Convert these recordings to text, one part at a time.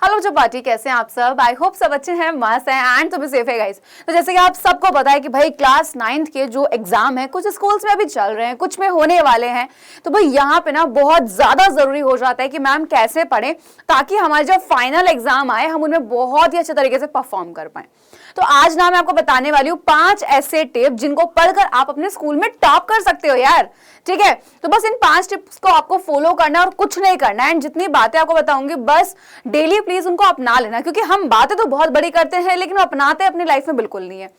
Hello chapati, कैसे हैं आप सब। आई होप सब अच्छे हैं, मस्त हैं एंड तो भी सेफ है गाइस। तो जैसे कि आप सबको पता है कि भाई क्लास 9th के जो एग्जाम है कुछ स्कूल्स में अभी चल रहे हैं, कुछ में होने वाले हैं। तो भाई यहाँ पे ना बहुत ज्यादा जरूरी हो जाता है कि मैम कैसे पढ़ें ताकि हमारे जब फाइनल एग्जाम आए हम उनमें बहुत ही अच्छे तरीके से परफॉर्म कर पाए। तो आज ना मैं आपको बताने वाली हूँ 5 ऐसे टिप जिनको पढ़कर आप अपने स्कूल में टॉप कर सकते हो यार। ठीक है, तो बस इन 5 टिप्स को आपको फॉलो करना और कुछ नहीं करना एंड जितनी बातें आपको बताऊंगी बस डेली प्लीज उनको अपना लेना, क्योंकि हम बातें तो बहुत बड़ी करते हैं लेकिन अपनाते अपनी लाइफ में बिल्कुल नहीं है।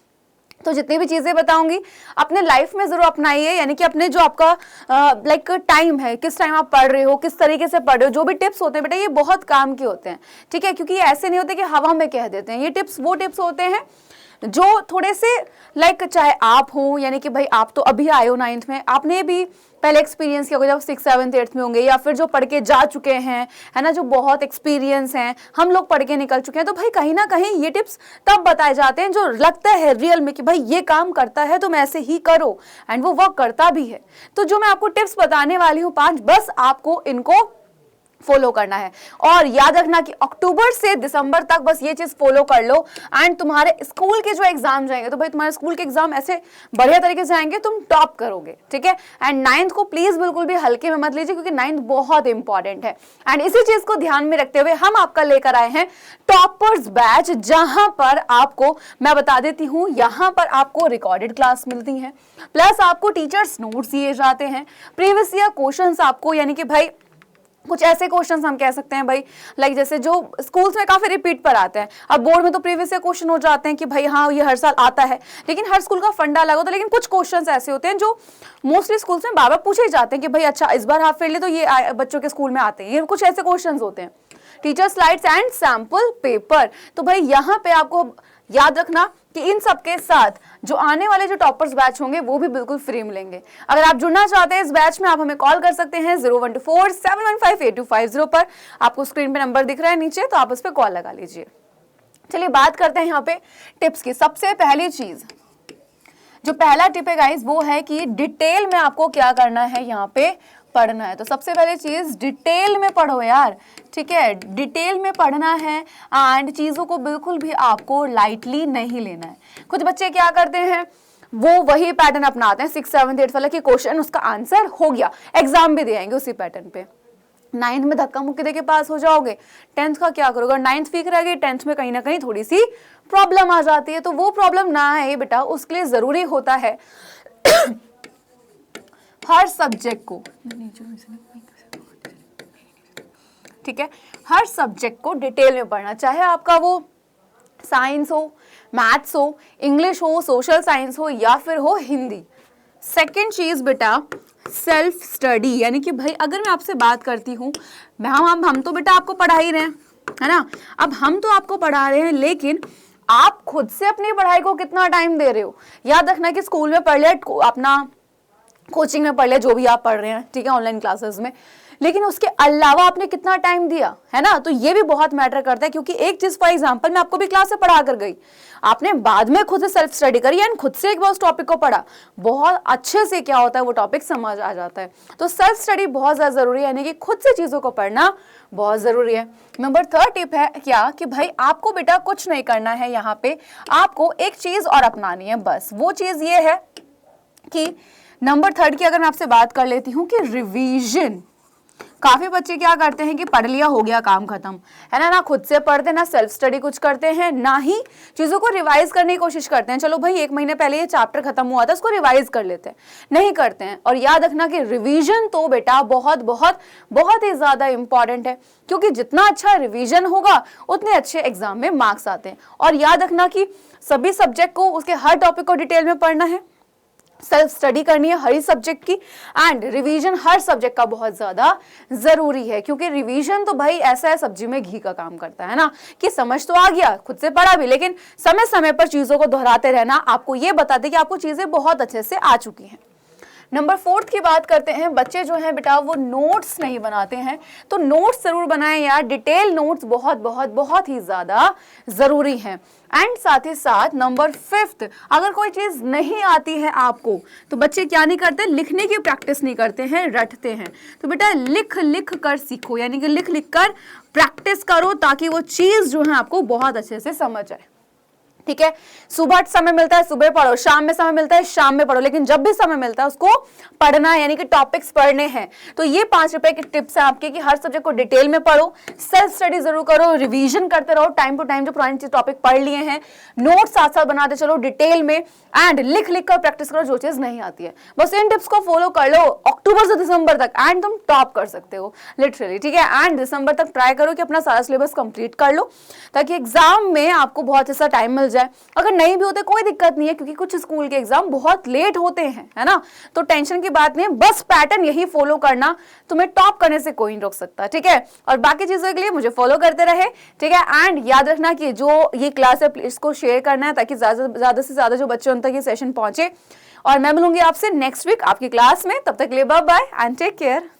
तो जितनी भी चीजें बताऊंगी अपने लाइफ में जरूर अपनाइए, यानी कि अपने जो आपका लाइक टाइम है, किस टाइम आप पढ़ रहे हो, किस तरीके से पढ़ रहे हो, जो भी टिप्स होते हैं बेटा ये बहुत काम के होते हैं। ठीक है, क्योंकि ये ऐसे नहीं होते कि हवा में कह देते हैं। ये टिप्स वो टिप्स होते हैं जो थोड़े से लाइक चाहे आप हो, यानी कि भाई आप तो अभी आए हो 9th में, आपने भी पहले एक्सपीरियंस किया होगा जब 6th 7th 8th में होंगे, या फिर जो पढ़ के जा चुके हैं, है ना, जो बहुत एक्सपीरियंस हैं, हम लोग पढ़ के निकल चुके हैं। तो भाई कहीं ना कहीं ये टिप्स तब बताए जाते हैं जो लगता है रियल में कि भाई ये काम करता है तुम ऐसे ही करो एंड वो वर्क करता भी है। तो जो मैं आपको टिप्स बताने वाली हूँ 5, बस आपको इनको फॉलो करना है। और याद रखना कि अक्टूबर से दिसंबर तक बस ये चीज फॉलो कर लो एंड तुम्हारे स्कूल के जो एग्जाम जाएंगे तो भाई तुम्हारे स्कूल के एग्जाम ऐसे बढ़िया तरीके से आएंगे, तुम टॉप करोगे। ठीक है, एंड 9th को प्लीज बिल्कुल भी हल्के में मत लीजिए क्योंकि 9th बहुत इंपॉर्टेंट है। एंड इसी चीज को ध्यान में रखते हुए हम आपका लेकर आए हैं टॉपर्स बैच, जहां पर आपको मैं बता देती हूँ, यहाँ पर आपको रिकॉर्डेड क्लास मिलती है, प्लस आपको टीचर्स नोट्स दिए जाते हैं, प्रीवियस ईयर क्वेश्चंस आपको, यानी कि भाई कुछ ऐसे क्वेश्चंस हम कह सकते हैं भाई लाइक जैसे जो स्कूल्स में काफी रिपीट पर आते हैं। अब बोर्ड में तो प्रीवियस ईयर क्वेश्चन हो जाते हैं कि भाई हाँ ये हर साल आता है, लेकिन हर स्कूल का फंडा अलग होता है। लेकिन कुछ क्वेश्चंस ऐसे होते हैं जो मोस्टली स्कूल्स में बार बार पूछे जाते हैं कि भाई अच्छा इस बार हाफ फेयरली तो ये बच्चों के स्कूल में आते हैं। ये कुछ ऐसे क्वेश्चन होते हैं। Teacher slides and sample paper, तो भाई यहाँ पे आपको याद रखना कि इन सबके साथ जो आने वाले जो टॉपर्स बैच होंगे वो भी बिल्कुल फ्री मिलेंगे। अगर आप जुड़ना चाहते हैं इस बैच में आप हमें कॉल कर सकते हैं 012471585250 पर। आपको स्क्रीन पे नंबर दिख रहा है नीचे, तो आप उस पर कॉल लगा लीजिए। चलिए बात करते हैं यहाँ पे टिप्स की। सबसे पहली चीज, जो पहला टिप है गाइस वो है कि डिटेल में आपको क्या करना है, यहाँ पे पढ़ना है। तो सबसे पहले चीज डिटेल में पढ़ो यार। ठीक है, डिटेल में पढ़ना है एंड चीजों को बिल्कुल भी आपको लाइटली नहीं लेना है। कुछ बच्चे क्या करते हैं, वो वही पैटर्न अपनाते हैं 6th 7th 8th वाला कि क्वेश्चन उसका आंसर हो गया, एग्जाम भी देंगे उसी पैटर्न पे। 9th में धक्का मुक्की देके पास हो जाओगे, 10th का क्या करोगे। 9th वीक रह गई, 10th में कहीं ना कहीं थोड़ी सी प्रॉब्लम आ जाती है। तो वो प्रॉब्लम ना है बेटा, उसके लिए जरूरी होता है हर सब्जेक्ट को, ठीक है, हर सब्जेक्ट को डिटेल में पढ़ना, चाहे आपका वो साइंस हो, मैथ्स हो, इंग्लिश हो, सोशल साइंस हो या फिर हो हिंदी। सेकंड चीज बेटा सेल्फ स्टडी, यानी कि भाई अगर मैं आपसे बात करती हूँ, हम तो बेटा आपको पढ़ा ही रहे हैं, है ना। अब हम तो आपको पढ़ा रहे हैं लेकिन आप खुद से अपनी पढ़ाई को कितना टाइम दे रहे हो। याद रखना कि स्कूल में पढ़ लिया, अपना कोचिंग में पढ़ लिया, जो भी आप पढ़ रहे हैं, ठीक है, ऑनलाइन क्लासेस में, लेकिन उसके अलावा आपने कितना टाइम दिया, है ना। तो ये भी बहुत मैटर करता है, क्योंकि एक चीज फॉर एग्जांपल मैं आपको भी क्लास से पढ़ा कर गई, आपने बाद में खुद से सेल्फ स्टडी करी एंड खुद से एक बार उस टॉपिक को पढ़ा, बहुत अच्छे से क्या होता है वो टॉपिक समझ आ जाता है। तो सेल्फ स्टडी बहुत ज्यादा जरूरी है, यानी कि खुद से चीजों को पढ़ना बहुत जरूरी है। नंबर 3 टिप है क्या कि भाई आपको बेटा कुछ नहीं करना है, यहाँ पे आपको एक चीज और अपनानी है। बस वो चीज ये है कि नंबर 3 की अगर मैं आपसे बात कर लेती हूँ कि रिवीजन। काफी बच्चे क्या करते हैं कि पढ़ लिया हो गया काम खत्म, है ना खुद से पढ़ते, ना सेल्फ स्टडी कुछ करते हैं, ना ही चीजों को रिवाइज करने की कोशिश करते हैं। चलो भाई 1 महीने पहले ये चैप्टर खत्म हुआ था, उसको रिवाइज कर लेते हैं, नहीं करते हैं। और याद रखना कि रिवीजन तो बेटा बहुत बहुत बहुत ही ज्यादा इंपॉर्टेंट है, क्योंकि जितना अच्छा रिवीजन होगा उतने अच्छे एग्जाम में मार्क्स आते हैं। और याद रखना कि सभी सब्जेक्ट को, उसके हर टॉपिक को डिटेल में पढ़ना है, सेल्फ स्टडी करनी है हर सब्जेक्ट की, एंड रिवीजन हर सब्जेक्ट का बहुत ज्यादा जरूरी है, क्योंकि रिवीजन तो भाई ऐसा है सब्जी में घी का काम करता है ना, कि समझ तो आ गया, खुद से पढ़ा भी, लेकिन समय समय पर चीजों को दोहराते रहना आपको ये बताते कि आपको चीजें बहुत अच्छे से आ चुकी हैं। नंबर 4 की बात करते हैं, बच्चे जो हैं बेटा वो नोट्स नहीं बनाते हैं, तो नोट्स जरूर बनाएं यार, डिटेल नोट्स बहुत बहुत बहुत ही ज्यादा जरूरी हैं। एंड साथ ही साथ नंबर 5, अगर कोई चीज नहीं आती है आपको तो बच्चे क्या नहीं करते, लिखने की प्रैक्टिस नहीं करते हैं, रटते हैं। तो बेटा लिख लिख कर सीखो, यानी कि लिख लिख कर प्रैक्टिस करो ताकि वो चीज जो है आपको बहुत अच्छे से समझ आए। ठीक है, सुबह समय मिलता है सुबह पढ़ो, शाम में समय मिलता है शाम में पढ़ो, लेकिन जब भी समय मिलता है उसको पढ़ना है, यानी कि टॉपिक्स पढ़ने हैं। तो ये 5 रुपए की टिप्स है आपके कि हर सब्जेक्ट को डिटेल में पढ़ो, सेल्फ स्टडी जरूर करो, रिवीजन करते रहो टाइम टू टाइम, जो पुराने टॉपिक पढ़ लिए हैं, नोट्स साथ साथ बनाते चलो डिटेल में, एंड लिख लिख कर प्रैक्टिस करो जो चीज नहीं आती है। बस इन टिप्स को फॉलो कर लो अक्टूबर से दिसंबर तक, एंड तुम टॉप कर सकते हो लिटरली। ठीक है, एंड दिसंबर तक ट्राई करो कि अपना सारा सिलेबस कंप्लीट कर लो ताकि एग्जाम में आपको बहुत अच्छा टाइम मिल जाए। अगर नहीं भी होते कोई दिक्कत नहीं है, क्योंकि कुछ स्कूल के एग्जाम बहुत लेट होते हैं, है ना, तो टेंशन की बात नहीं है, बस पैटर्न यही फॉलो करना, तुम्हें टॉप करने से कोई नहीं रोक सकता। ठीक है, और बाकी चीजों के लिए मुझे फॉलो करते रहे। ठीक है, एंड याद रखना कि जो ये क्लास है इसको शेयर करना है ताकि ज्यादा से ज्यादा जो बच्चे उन तक ये सेशन पहुंचे। और मैं मिलूंगी आपसे नेक्स्ट वीक आपकी क्लास में, तब तक के लिए bye bye and take care.